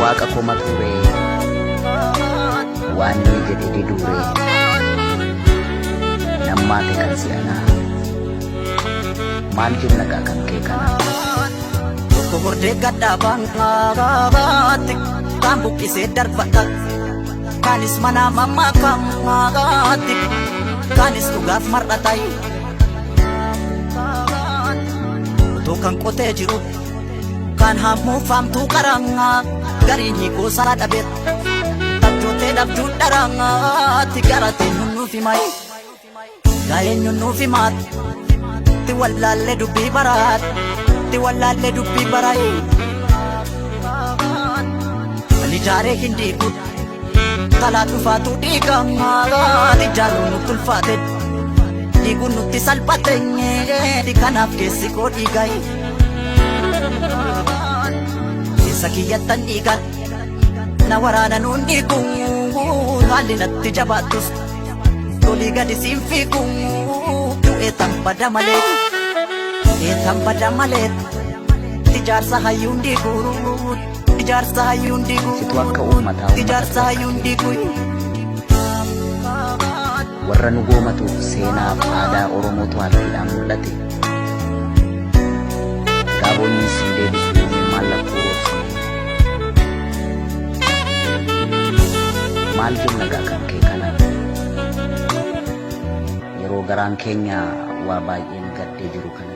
waaqa koma ture waan ni jedhe didure nammaate kan si'ana maal jenna kan kee kana tokko hordee gadhaabaan qabaatti kan buqqisee darbata kanis mana mammaa kamaagaatti kanis dhugaaf mar'atai otoo kan qotee jiru kan hammuufamtuu qarangaa gariin hiikoo sana dhabeet abjootee dhabduu dharangaatti garateen nuuf himai gaa'eenyuun nuuf himaat ti wallaallee dubbii baraat ti wallaallee dubbii barai alijaaree hin diiguut talaa dhufaatu dhiigamaa ijaaruu nutti ulfaate dhiiguun nutti salphateenye kanaaf keessi koo dhiigai keessa kiyyattan dhiigan na waraana nuun dhiiguun haalli natti jabaattus tolii gadi siin fiiguun du'eetan bada malee eetan bada malee ijaarsa hayyuun dhiiguun ijaarsa hayyuun dhiiguun situ akka uummataa ijaarsa hayyuun dhiiguun warra nu goomatuuf seenaaf aadaa Oromootu halkiidhaan mul'ate gaabonni sin deebisuu mallattoo roobsine maal jenna kan kee kana yeroo garaan keenya waa baay'een gaddee jiru kana